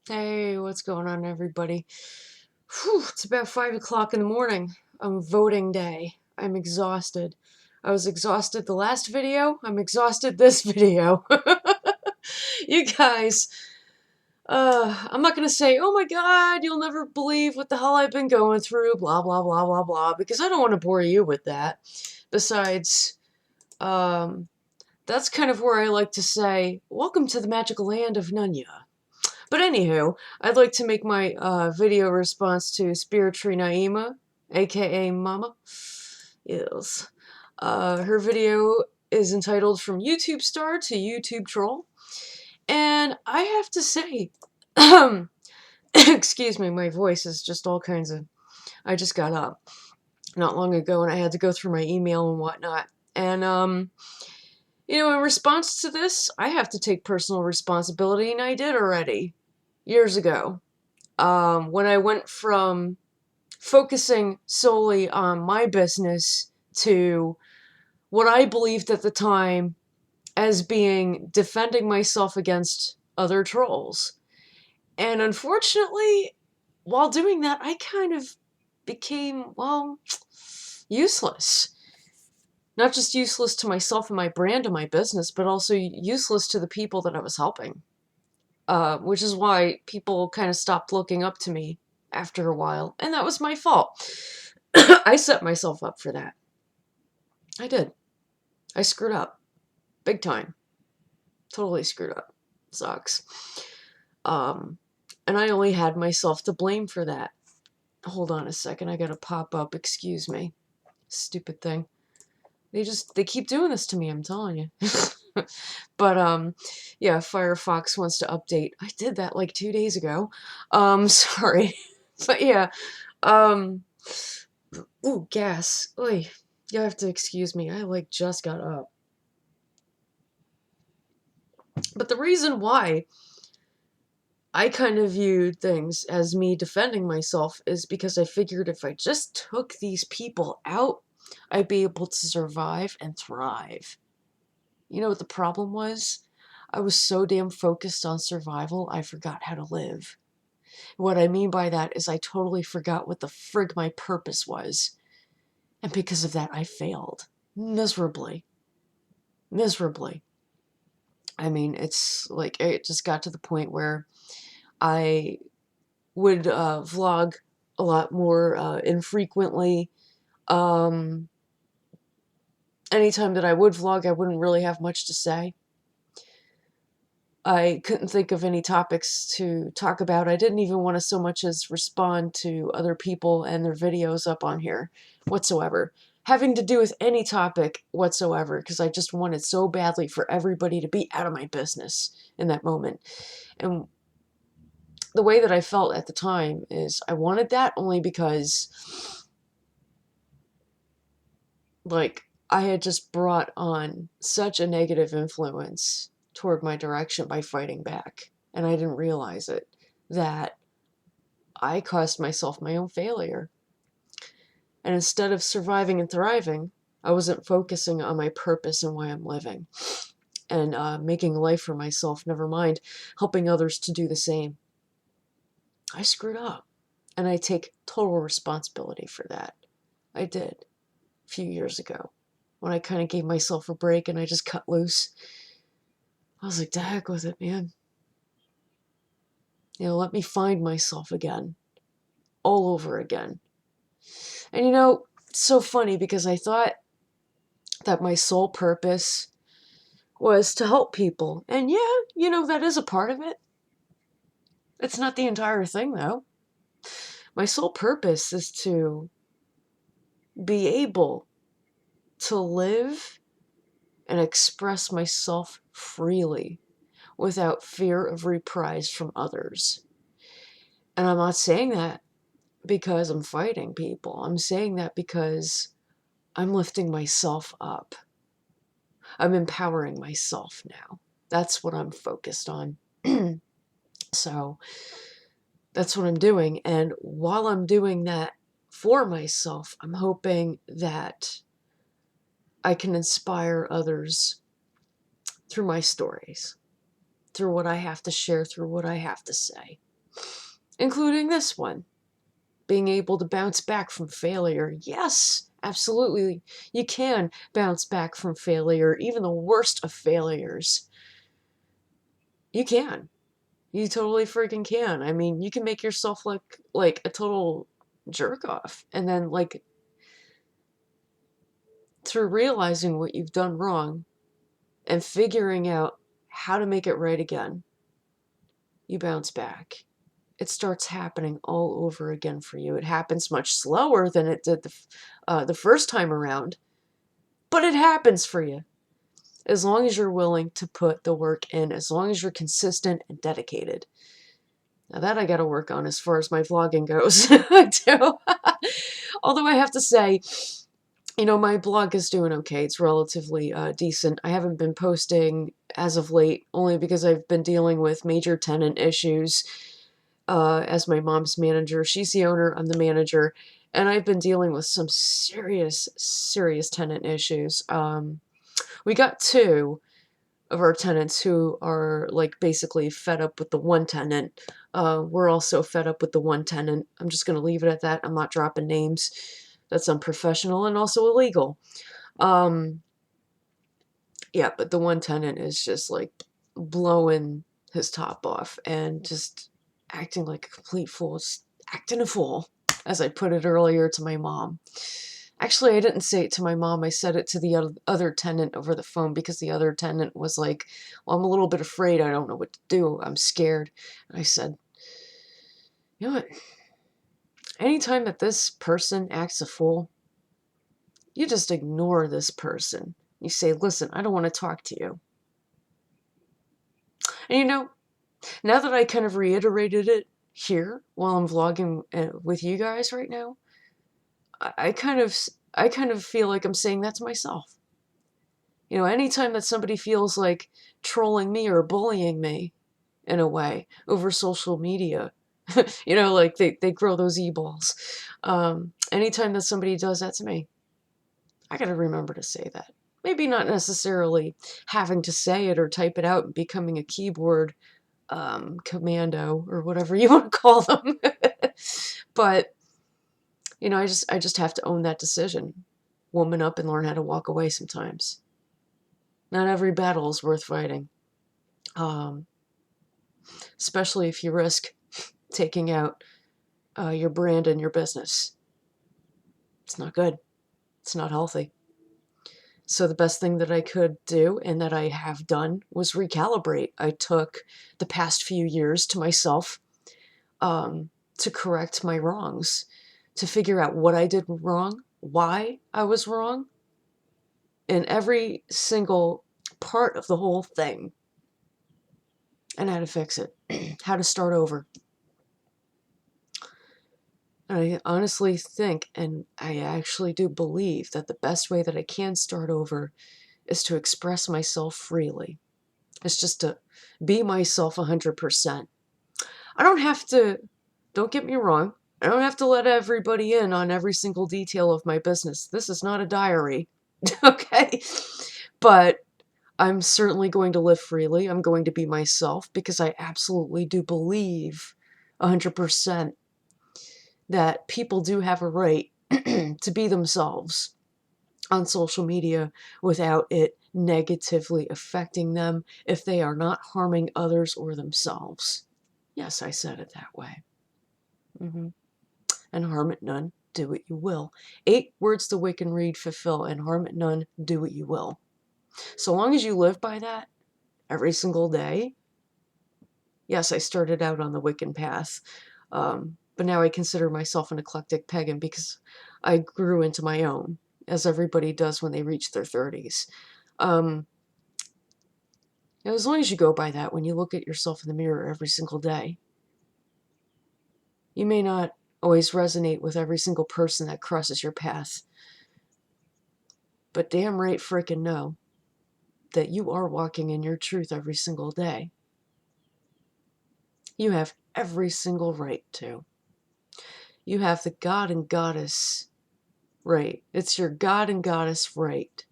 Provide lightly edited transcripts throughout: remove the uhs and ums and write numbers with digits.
Hey, what's going on, everybody? Whew, it's about 5 o'clock in the morning on voting day. I'm exhausted. I was exhausted the last video. I'm exhausted this video. You guys, I'm not gonna say, oh my god, you'll never believe what the hell I've been going through, blah, blah, blah, blah, blah, because I don't want to bore you with that. Besides, that's kind of where I like to say, welcome to the magical land of Nunya. But anywho, I'd like to make my video response to Serina, aka Mama. Yes. Her video is entitled From YouTube Star to YouTube Troll. And I have to say, excuse me, my voice is just all kinds of... I just got up not long ago and I had to go through my email and whatnot. And, in response to this, I have to take personal responsibility, and I did already. Years ago, when I went from focusing solely on my business to what I believed at the time as being defending myself against other trolls. And unfortunately, while doing that, I kind of became, well, useless. Not just useless to myself and my brand and my business, but also useless to the people that I was helping. Which is why people kind of stopped looking up to me after a while, and that was my fault. I set myself up for that. I did. I screwed up. Big time. Totally screwed up. Sucks. And I only had myself to blame for that. Hold on a second, I gotta pop up, excuse me. Stupid thing. They keep doing this to me, I'm telling you. But, yeah, Firefox wants to update. I did that like 2 days ago. Sorry. But yeah, ooh, gas. Oy, you have to excuse me. I like just got up. But the reason why I kind of viewed things as me defending myself is because I figured if I just took these people out, I'd be able to survive and thrive. You know what the problem was? I was so damn focused on survival, I forgot how to live. What I mean by that is I totally forgot what the frig my purpose was. And because of that, I failed. Miserably. Miserably. I mean, it's like, it just got to the point where I would vlog a lot more infrequently. Anytime that I would vlog, I wouldn't really have much to say. I couldn't think of any topics to talk about. I didn't even want to so much as respond to other people and their videos up on here whatsoever. Having to do with any topic whatsoever, because I just wanted so badly for everybody to be out of my business in that moment. And the way that I felt at the time is I wanted that only because, like, I had just brought on such a negative influence toward my direction by fighting back. And I didn't realize it, that I caused myself my own failure. And instead of surviving and thriving, I wasn't focusing on my purpose and why I'm living. And making a life for myself, never mind helping others to do the same. I screwed up. And I take total responsibility for that. I did. A few years ago. When I kind of gave myself a break and I just cut loose. I was like, the heck with it, man. Let me find myself again. All over again. And it's so funny because I thought that my sole purpose was to help people. And yeah, that is a part of it. It's not the entire thing, though. My sole purpose is to be able to live and express myself freely without fear of reprise from others. And I'm not saying that because I'm fighting people. I'm saying that because I'm lifting myself up. I'm empowering myself now. That's what I'm focused on. So that's what I'm doing. And while I'm doing that for myself, I'm hoping that I can inspire others through my stories, through what I have to share, through what I have to say. including this one. Being able to bounce back from failure. Yes, absolutely. You can bounce back from failure, even the worst of failures. You can. You totally freaking can. I mean, you can make yourself look like a total jerk off. And then, like, through realizing what you've done wrong and figuring out how to make it right again, you bounce back. It starts happening all over again for you. It happens much slower than it did the first time around, but it happens for you. As long as you're willing to put the work in, as long as you're consistent and dedicated. Now that I got to work on as far as my vlogging goes. I do. Although I have to say, you know, my blog is doing okay. It's relatively decent. I haven't been posting as of late, only because I've been dealing with major tenant issues as my mom's manager. She's the owner, I'm the manager, and I've been dealing with some serious, serious tenant issues. We got two of our tenants who are like basically fed up with the one tenant. We're also fed up with the one tenant. I'm just going to leave it at that. I'm not dropping names. That's unprofessional and also illegal. Yeah, but the one tenant is just like blowing his top off and just acting like a complete fool. Just acting a fool, as I put it earlier to my mom. Actually, I didn't say it to my mom. I said it to the other tenant over the phone because the other tenant was like, well, I'm a little bit afraid. I don't know what to do. I'm scared. And I said, you know what? Anytime that this person acts a fool, you just ignore this person. You say, listen, I don't want to talk to you. And you know, now that I kind of reiterated it here while I'm vlogging with you guys right now, I kind of feel like I'm saying that to myself. You know, anytime that somebody feels like trolling me or bullying me in a way over social media, you know, like they grow those e-balls. Anytime that somebody does that to me, I got to remember to say that. Maybe not necessarily having to say it or type it out and becoming a keyboard commando or whatever you want to call them. But, you know, I just have to own that decision. Woman up and learn how to walk away sometimes. Not every battle is worth fighting. Especially if you risk taking out your brand and your business. It's not good. It's not healthy. So the best thing that I could do and that I have done was recalibrate. I took the past few years to myself to correct my wrongs, to figure out what I did wrong, why I was wrong, and every single part of the whole thing, and how to fix it, how to start over. And I honestly think, and I actually do believe, that the best way that I can start over is to express myself freely. It's just to be myself 100%. I don't have to, don't get me wrong, I don't have to let everybody in on every single detail of my business. This is not a diary, okay? But I'm certainly going to live freely. I'm going to be myself because I absolutely do believe 100% that people do have a right to be themselves on social media without it negatively affecting them if they are not harming others or themselves. Yes, I said it that way. And harm it none, do what you will. 8 words the wicked read fulfill, and harm it none, do what you will. So long as you live by that every single day. Yes, I started out on the Wiccan path, but now I consider myself an eclectic pagan because I grew into my own, as everybody does when they reach their 30s. As long as you go by that when you look at yourself in the mirror every single day, you may not always resonate with every single person that crosses your path, but damn right frickin' know that you are walking in your truth every single day. You have every single right to. You have the God and Goddess right. It's your God and Goddess right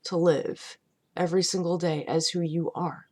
to live every single day as who you are.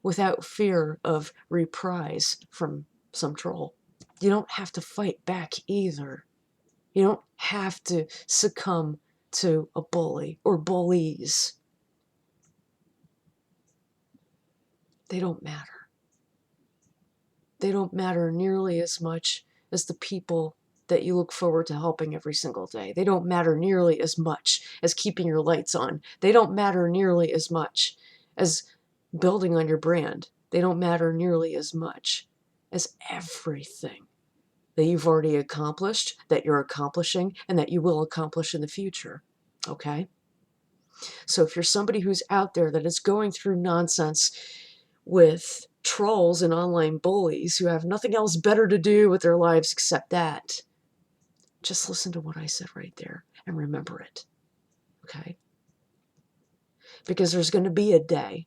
without fear of reprise from some troll. You don't have to fight back either. You don't have to succumb to a bully or bullies. They don't matter. They don't matter nearly as much as the people that you look forward to helping every single day. They don't matter nearly as much as keeping your lights on. They don't matter nearly as much as building on your brand. They don't matter nearly as much as everything that you've already accomplished, that you're accomplishing, and that you will accomplish in the future. Okay? So if you're somebody who's out there that is going through nonsense with trolls and online bullies who have nothing else better to do with their lives except that, just listen to what I said right there and remember it. Okay? Because there's going to be a day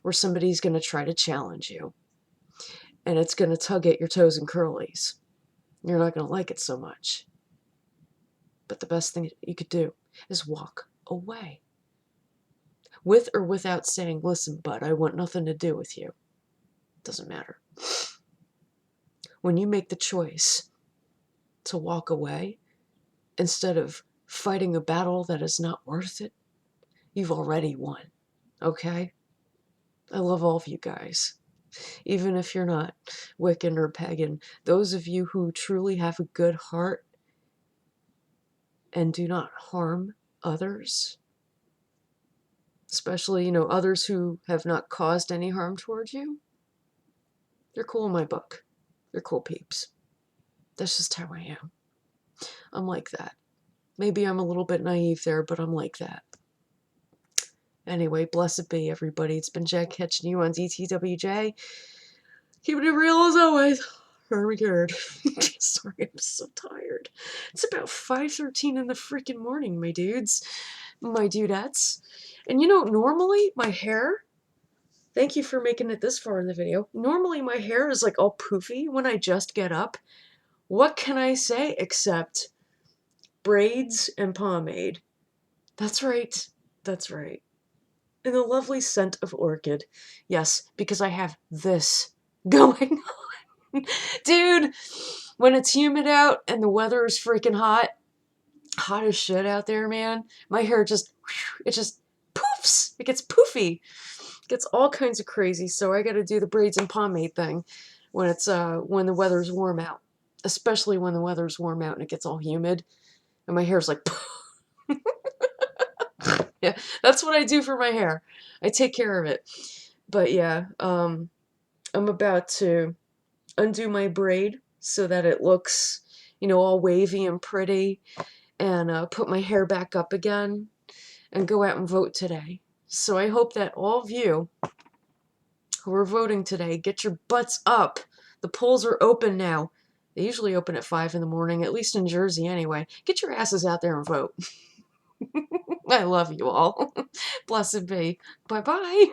where somebody's going to try to challenge you, and it's going to tug at your toes and curlies. You're not going to like it so much. But the best thing you could do is walk away. With or without saying, listen, bud, I want nothing to do with you. Doesn't matter. When you make the choice to walk away instead of fighting a battle that is not worth it, you've already won. Okay? I love all of you guys. Even if you're not Wiccan or pagan, those of you who truly have a good heart and do not harm others, especially, others who have not caused any harm towards you, they're cool in my book. They're cool peeps. That's just how I am. I'm like that. Maybe I'm a little bit naive there, but I'm like that. Anyway, blessed be everybody. It's been Jack catching you on DTWJ. Keeping it real as always. Very good. Sorry, I'm so tired. It's about 5:13 in the freaking morning, my dudes. My dudettes. And normally my hair, thank you for making it this far in the video. Normally my hair is like all poofy when I just get up. What can I say except braids and pomade? That's right. That's right. And the lovely scent of orchid. Yes, because I have this going on. Dude, when it's humid out and the weather is freaking hot as shit out there, man, my hair just poofs. It gets poofy. It gets all kinds of crazy. So I got to do the braids and pomade thing when it's when the weather's warm out. Especially when the weather's warm out and it gets all humid and my hair's like yeah, that's what I do for my hair. I take care of it. But yeah, I'm about to undo my braid so that it looks, all wavy and pretty, and put my hair back up again and go out and vote today. So I hope that all of you who are voting today, get your butts up. The polls are open now. They usually open at 5 in the morning, at least in Jersey anyway. Get your asses out there and vote. I love you all. Blessed be. Bye-bye.